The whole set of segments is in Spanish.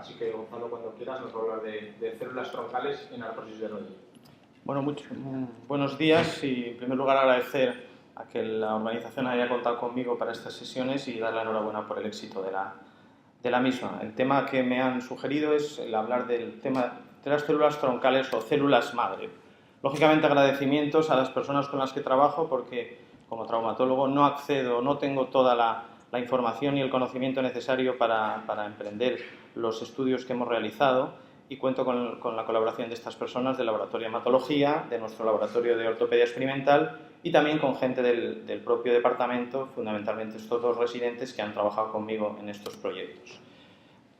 Así que, Gonzalo, cuando quieras nos va a hablar de células troncales en artrosis de rodilla. Bueno, buenos días y en primer lugar agradecer a que la organización haya contado conmigo para estas sesiones y dar la enhorabuena por el éxito de la misma. El tema que me han sugerido es el hablar del tema de las células troncales o células madre. Lógicamente agradecimientos a las personas con las que trabajo porque como traumatólogo no accedo, no tengo toda la información y el conocimiento necesario para emprender los estudios que hemos realizado y cuento con la colaboración de estas personas del laboratorio de hematología, de nuestro laboratorio de ortopedia experimental y también con gente del propio departamento, fundamentalmente estos dos residentes que han trabajado conmigo en estos proyectos.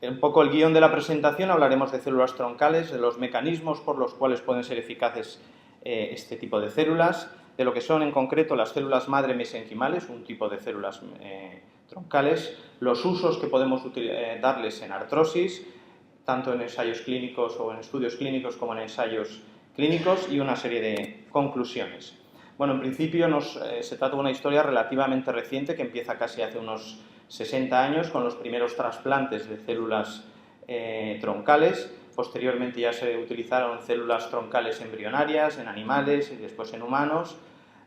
Un poco el guión de la presentación, hablaremos de células troncales, de los mecanismos por los cuales pueden ser eficaces este tipo de células, de lo que son en concreto las células madre mesenquimales, un tipo de células troncales, los usos que podemos darles en artrosis, tanto en ensayos clínicos o en estudios clínicos como en ensayos clínicos y una serie de conclusiones. Bueno, en principio se trata de una historia relativamente reciente que empieza casi hace unos 60 años con los primeros trasplantes de células troncales. Posteriormente ya se utilizaron células troncales embrionarias en animales y después en humanos.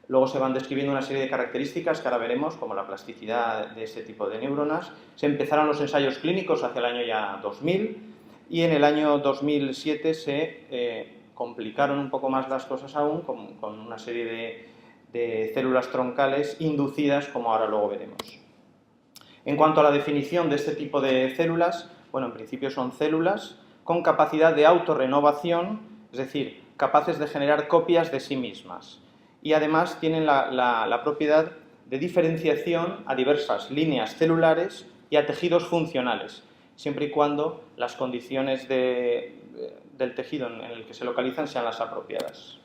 Luego se van describiendo una serie de características que ahora veremos, como la plasticidad de este tipo de neuronas. Se empezaron los ensayos clínicos hacia el año ya 2000 y en el año 2007 se complicaron un poco más las cosas aún con una serie de células troncales inducidas, como ahora luego veremos. En cuanto a la definición de este tipo de células, bueno, en principio son células con capacidad de autorrenovación, es decir, capaces de generar copias de sí mismas. Y además tienen la propiedad de diferenciación a diversas líneas celulares y a tejidos funcionales, siempre y cuando las condiciones del tejido en el que se localizan sean las apropiadas.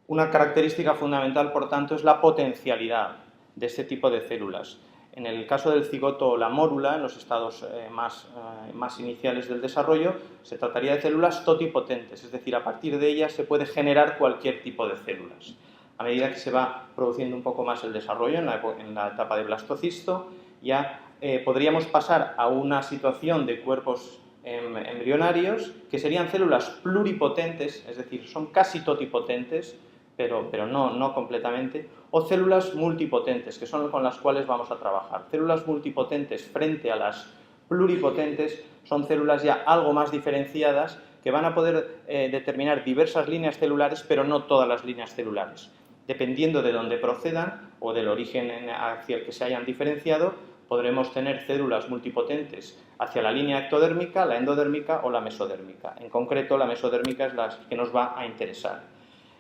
Una característica fundamental, por tanto, es la potencialidad de este tipo de células. En el caso del cigoto o la mórula, en los estados más iniciales del desarrollo, se trataría de células totipotentes, es decir, a partir de ellas se puede generar cualquier tipo de células. A medida que se va produciendo un poco más el desarrollo en la etapa de blastocisto, ya podríamos pasar a una situación de cuerpos embrionarios que serían células pluripotentes, es decir, son casi totipotentes, pero no completamente, o células multipotentes, que son con las cuales vamos a trabajar. Células multipotentes frente a las pluripotentes son células ya algo más diferenciadas que van a poder determinar diversas líneas celulares, pero no todas las líneas celulares. Dependiendo de dónde procedan o del origen hacia el que se hayan diferenciado, podremos tener células multipotentes hacia la línea ectodérmica, la endodérmica o la mesodérmica. En concreto, la mesodérmica es la que nos va a interesar.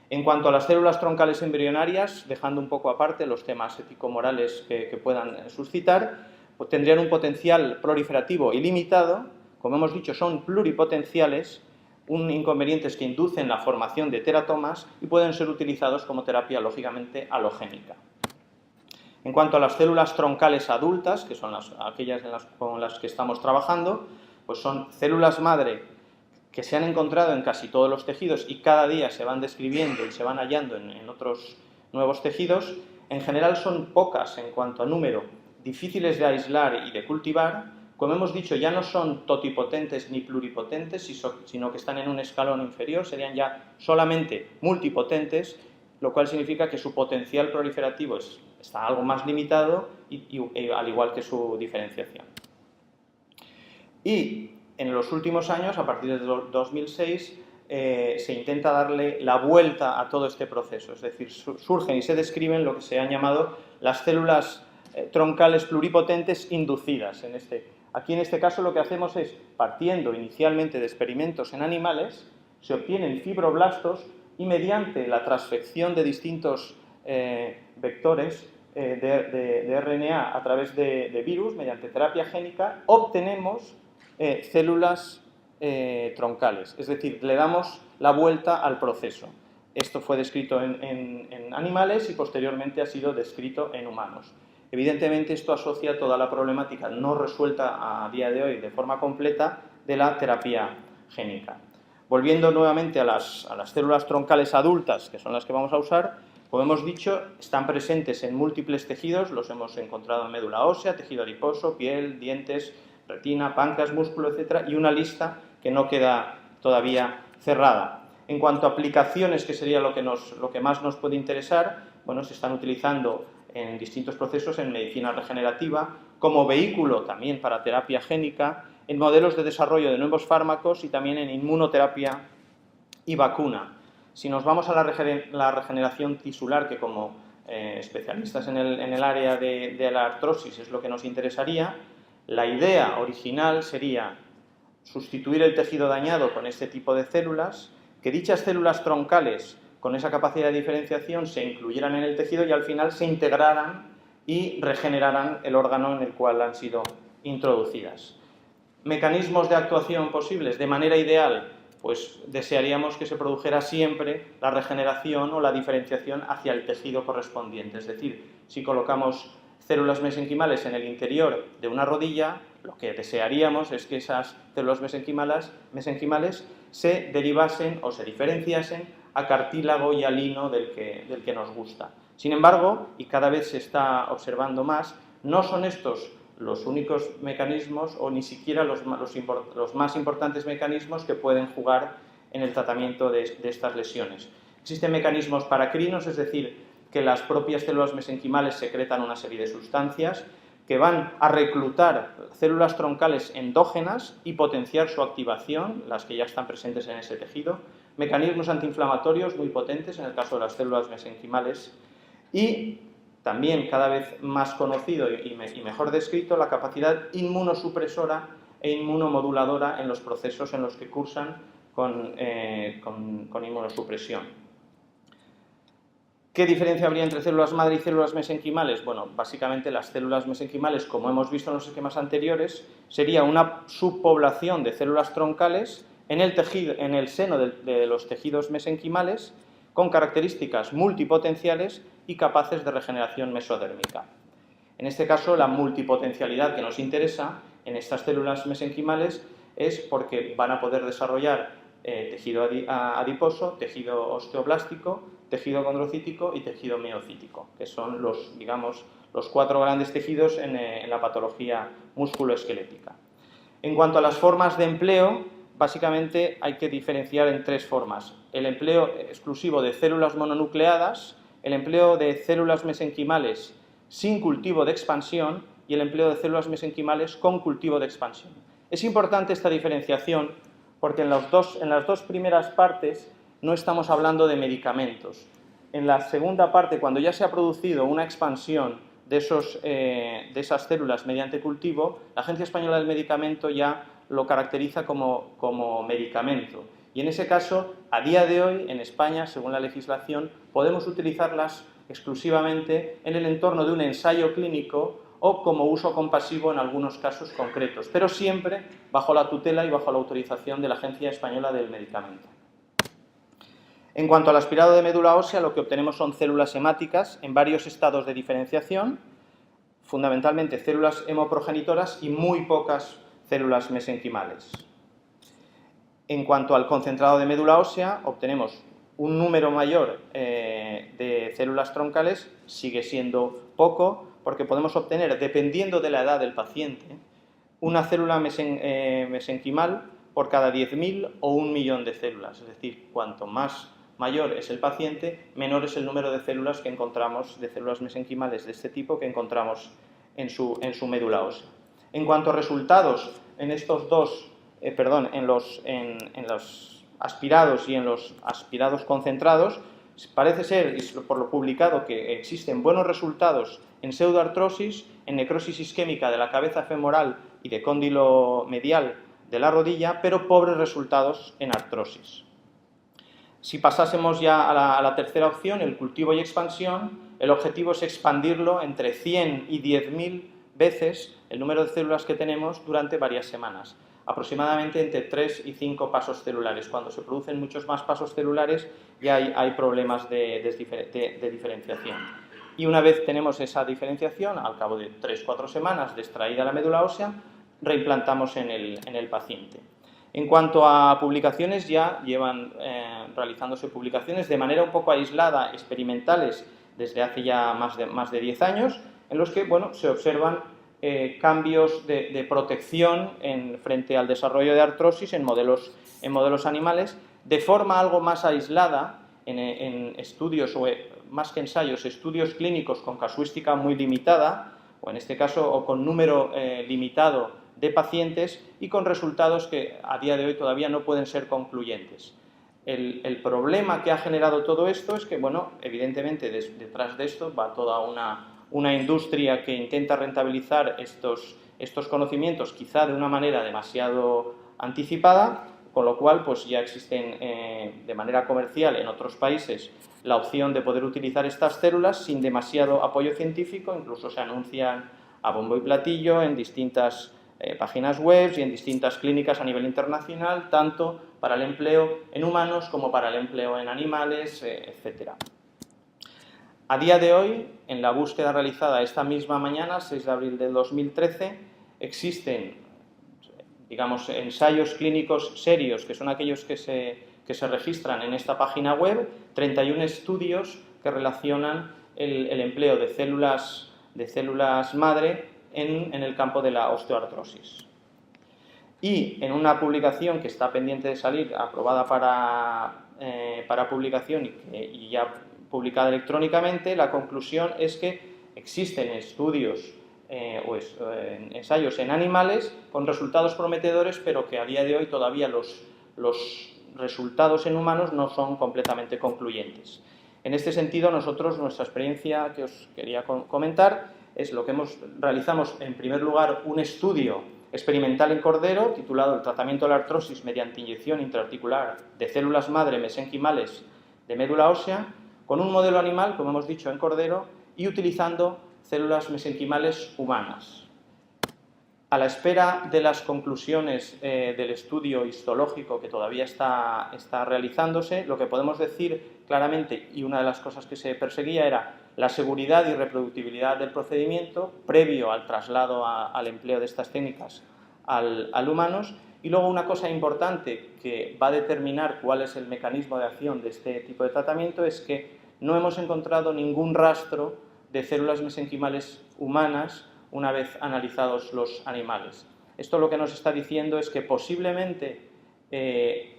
En cuanto a las células troncales embrionarias, dejando un poco aparte los temas ético-morales que puedan suscitar, pues tendrían un potencial proliferativo ilimitado. Como hemos dicho, son pluripotenciales. Un inconveniente es que inducen la formación de teratomas y pueden ser utilizados como terapia, lógicamente, halogénica. En cuanto a las células troncales adultas, que son aquellas con las que estamos trabajando, pues son células madre que se han encontrado en casi todos los tejidos y cada día se van describiendo y se van hallando en otros nuevos tejidos. En general son pocas en cuanto a número, difíciles de aislar y de cultivar. Como hemos dicho, ya no son totipotentes ni pluripotentes, sino que están en un escalón inferior, serían ya solamente multipotentes, lo cual significa que su potencial proliferativo está algo más limitado, al igual que su diferenciación. Y en los últimos años, a partir de 2006, se intenta darle la vuelta a todo este proceso, es decir, surgen y se describen lo que se han llamado las células troncales pluripotentes inducidas. Aquí en este caso lo que hacemos es, partiendo inicialmente de experimentos en animales, se obtienen fibroblastos y mediante la transfección de distintos vectores de RNA a través de virus, mediante terapia génica, obtenemos células troncales, es decir, le damos la vuelta al proceso. Esto fue descrito en animales y posteriormente ha sido descrito en humanos. Evidentemente esto asocia toda la problemática no resuelta a día de hoy de forma completa de la terapia génica. Volviendo nuevamente a las células troncales adultas, que son las que vamos a usar, como hemos dicho, están presentes en múltiples tejidos, los hemos encontrado en médula ósea, tejido adiposo, piel, dientes, retina, páncreas, músculo, etcétera, y una lista que no queda todavía cerrada. En cuanto a aplicaciones, que sería lo que más nos puede interesar, bueno, se están utilizando en distintos procesos en medicina regenerativa, como vehículo también para terapia génica, en modelos de desarrollo de nuevos fármacos y también en inmunoterapia y vacuna. Si nos vamos a la regeneración tisular, que como especialistas en el área de la artrosis es lo que nos interesaría, la idea original sería sustituir el tejido dañado con este tipo de células, que dichas células troncales con esa capacidad de diferenciación se incluyeran en el tejido y al final se integraran y regeneraran el órgano en el cual han sido introducidas. Mecanismos de actuación posibles. De manera ideal, pues desearíamos que se produjera siempre la regeneración o la diferenciación hacia el tejido correspondiente. Es decir, si colocamos células mesenquimales en el interior de una rodilla, lo que desearíamos es que esas células mesenquimales se derivasen o se diferenciasen a cartílago y a lino del que nos gusta. Sin embargo, y cada vez se está observando más, no son estos los únicos mecanismos o ni siquiera los más importantes mecanismos que pueden jugar en el tratamiento de estas lesiones. Existen mecanismos paracrinos, es decir, que las propias células mesenquimales secretan una serie de sustancias que van a reclutar células troncales endógenas y potenciar su activación, las que ya están presentes en ese tejido, mecanismos antiinflamatorios muy potentes en el caso de las células mesenquimales y también cada vez más conocido y mejor descrito la capacidad inmunosupresora e inmunomoduladora en los procesos en los que cursan con inmunosupresión. ¿Qué diferencia habría entre células madre y células mesenquimales? Bueno, básicamente las células mesenquimales, como hemos visto en los esquemas anteriores, sería una subpoblación de células troncales en el seno de los tejidos mesenquimales con características multipotenciales y capaces de regeneración mesodérmica. En este caso, la multipotencialidad que nos interesa en estas células mesenquimales es porque van a poder desarrollar tejido adiposo, tejido osteoblástico, tejido condrocítico y tejido miocítico, que son los 4 grandes tejidos en la patología musculoesquelética. En cuanto a las formas de empleo, básicamente hay que diferenciar en 3 formas. El empleo exclusivo de células mononucleadas, el empleo de células mesenquimales sin cultivo de expansión y el empleo de células mesenquimales con cultivo de expansión. Es importante esta diferenciación porque en las dos primeras partes no estamos hablando de medicamentos. En la segunda parte, cuando ya se ha producido una expansión de esas células mediante cultivo, la Agencia Española del Medicamento ya lo caracteriza como medicamento. Y en ese caso, a día de hoy, en España, según la legislación, podemos utilizarlas exclusivamente en el entorno de un ensayo clínico o como uso compasivo en algunos casos concretos, pero siempre bajo la tutela y bajo la autorización de la Agencia Española del Medicamento. En cuanto al aspirado de médula ósea, lo que obtenemos son células hemáticas en varios estados de diferenciación, fundamentalmente células hemoprogenitoras y muy pocas células mesenquimales. En cuanto al concentrado de médula ósea, obtenemos un número mayor de células troncales, sigue siendo poco, porque podemos obtener, dependiendo de la edad del paciente, una célula mesenquimal por cada 10.000 o 1.000.000 de células. Es decir, cuanto más mayor es el paciente, menor es el número de células que encontramos, de células mesenquimales de este tipo que encontramos en su médula ósea. En cuanto a resultados, en los aspirados y en los aspirados concentrados, parece ser, por lo publicado, que existen buenos resultados en pseudoartrosis, en necrosis isquémica de la cabeza femoral y de cóndilo medial de la rodilla, pero pobres resultados en artrosis. Si pasásemos ya a la tercera opción, el cultivo y expansión, el objetivo es expandirlo entre 100 y 10.000 veces el número de células que tenemos durante varias semanas, aproximadamente entre 3 y 5 pasos celulares. Cuando se producen muchos más pasos celulares ya hay problemas de diferenciación. Y una vez tenemos esa diferenciación, al cabo de 3-4 semanas de extraída la médula ósea, reimplantamos en el paciente. En cuanto a publicaciones, ya llevan realizándose publicaciones de manera un poco aislada, experimentales, desde hace ya más de 10 años, en los que se observan cambios de protección frente al desarrollo de artrosis en modelos animales, de forma algo más aislada, en estudios, o más que ensayos, estudios clínicos con casuística muy limitada, o en este caso, o con número limitado de pacientes, y con resultados que a día de hoy todavía no pueden ser concluyentes. El problema que ha generado todo esto es que, bueno, evidentemente detrás de esto va toda una industria que intenta rentabilizar estos conocimientos, quizá de una manera demasiado anticipada, con lo cual pues ya existen de manera comercial en otros países la opción de poder utilizar estas células sin demasiado apoyo científico, incluso se anuncian a bombo y platillo en distintas páginas web y en distintas clínicas a nivel internacional, tanto para el empleo en humanos como para el empleo en animales, etc. A día de hoy, en la búsqueda realizada esta misma mañana, 6 de abril del 2013, existen, digamos, ensayos clínicos serios, que son aquellos que se registran en esta página web, 31 estudios que relacionan el empleo de células madre en el campo de la osteoartrosis. Y en una publicación que está pendiente de salir, aprobada para publicación y ya publicada electrónicamente, la conclusión es que existen estudios ensayos en animales con resultados prometedores, pero que a día de hoy todavía los resultados en humanos no son completamente concluyentes. En este sentido, nuestra experiencia que os quería comentar es lo que realizamos en primer lugar un estudio experimental en cordero titulado El tratamiento de la artrosis mediante inyección intraarticular de células madre mesenquimales de médula ósea, con un modelo animal, como hemos dicho, en cordero, y utilizando células mesenquimales humanas. A la espera de las conclusiones del estudio histológico que todavía está realizándose, lo que podemos decir claramente, y una de las cosas que se perseguía, era la seguridad y reproductibilidad del procedimiento previo al traslado al empleo de estas técnicas al humanos. Y luego una cosa importante que va a determinar cuál es el mecanismo de acción de este tipo de tratamiento es que no hemos encontrado ningún rastro de células mesenquimales humanas una vez analizados los animales. Esto lo que nos está diciendo es que posiblemente,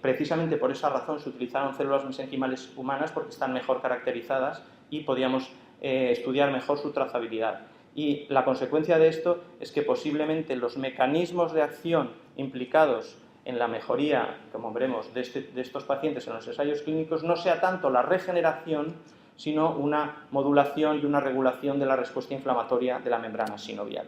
precisamente por esa razón, se utilizaron células mesenquimales humanas porque están mejor caracterizadas y podíamos estudiar mejor su trazabilidad. Y la consecuencia de esto es que posiblemente los mecanismos de acción implicados en la mejoría, como veremos, de estos pacientes en los ensayos clínicos no sea tanto la regeneración, sino una modulación y una regulación de la respuesta inflamatoria de la membrana sinovial.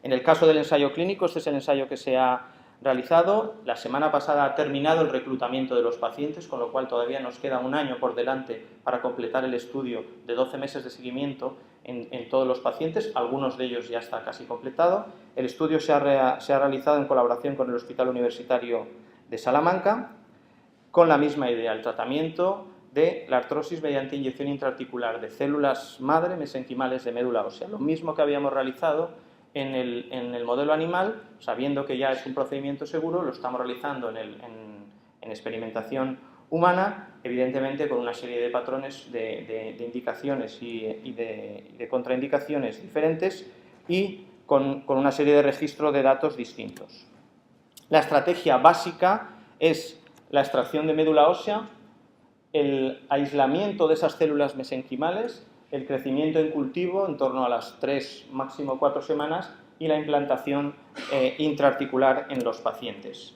En el caso del ensayo clínico, este es el ensayo que se ha realizado. La semana pasada ha terminado el reclutamiento de los pacientes, con lo cual todavía nos queda un año por delante para completar el estudio de 12 meses de seguimiento en todos los pacientes. Algunos de ellos ya está casi completado. El estudio se ha realizado en colaboración con el Hospital Universitario de Salamanca, con la misma idea, el tratamiento de la artrosis mediante inyección intraarticular de células madre mesenquimales de médula ósea. Lo mismo que habíamos realizado en el modelo animal, sabiendo que ya es un procedimiento seguro, lo estamos realizando en experimentación humana, evidentemente con una serie de patrones de indicaciones y de contraindicaciones diferentes y con una serie de registros de datos distintos. La estrategia básica es la extracción de médula ósea, el aislamiento de esas células mesenquimales, el crecimiento en cultivo en torno a las 3, máximo 4 semanas y la implantación intraarticular en los pacientes.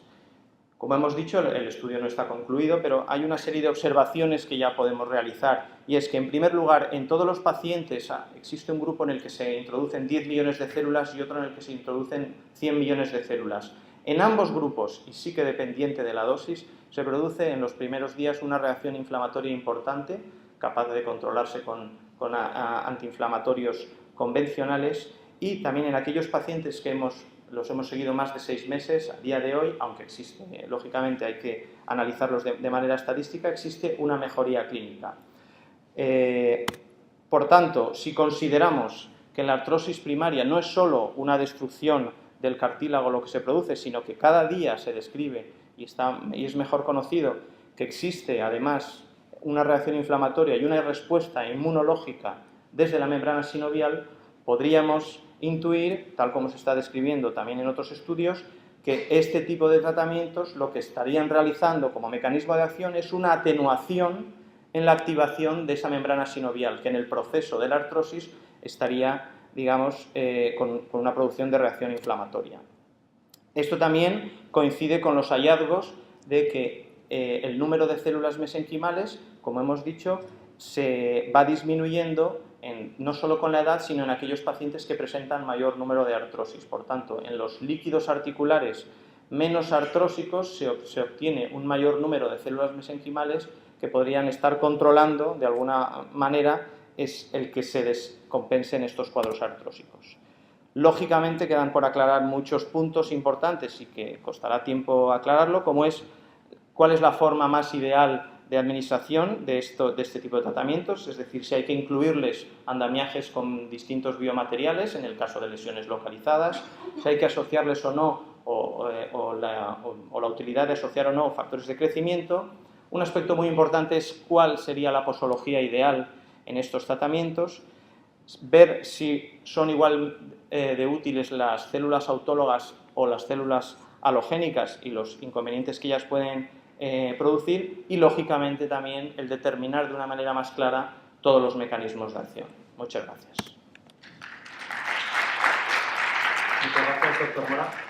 Como hemos dicho, el estudio no está concluido, pero hay una serie de observaciones que ya podemos realizar, y es que, en primer lugar, en todos los pacientes existe un grupo en el que se introducen 10 millones de células y otro en el que se introducen 100 millones de células. En ambos grupos, y sí que dependiente de la dosis, se produce en los primeros días una reacción inflamatoria importante, capaz de controlarse con antiinflamatorios convencionales, y también en aquellos pacientes que los hemos seguido más de 6 meses, a día de hoy, aunque existe, lógicamente hay que analizarlos de manera estadística, existe una mejoría clínica. Por tanto, si consideramos que la artrosis primaria no es solo una destrucción del cartílago lo que se produce, sino que cada día se describe y es mejor conocido que existe además una reacción inflamatoria y una respuesta inmunológica desde la membrana sinovial, podríamos intuir, tal como se está describiendo también en otros estudios, que este tipo de tratamientos lo que estarían realizando como mecanismo de acción es una atenuación en la activación de esa membrana sinovial, que en el proceso de la artrosis estaría, digamos, con una producción de reacción inflamatoria. Esto también coincide con los hallazgos de que el número de células mesenquimales, como hemos dicho, se va disminuyendo no solo con la edad, sino en aquellos pacientes que presentan mayor número de artrosis. Por tanto, en los líquidos articulares menos artrósicos se obtiene un mayor número de células mesenquimales que podrían estar controlando, de alguna manera, es el que se descompensen estos cuadros artrósicos. Lógicamente quedan por aclarar muchos puntos importantes y que costará tiempo aclararlo, como es cuál es la forma más ideal de administración de este tipo de tratamientos, es decir, si hay que incluirles andamiajes con distintos biomateriales, en el caso de lesiones localizadas, si hay que asociarles o no, o la utilidad de asociar o no factores de crecimiento. Un aspecto muy importante es cuál sería la posología ideal en estos tratamientos, ver si son igual de útiles las células autólogas o las células halogénicas y los inconvenientes que ellas pueden producir, y lógicamente también el determinar de una manera más clara todos los mecanismos de acción. Muchas gracias. Muchas gracias, doctor Mora.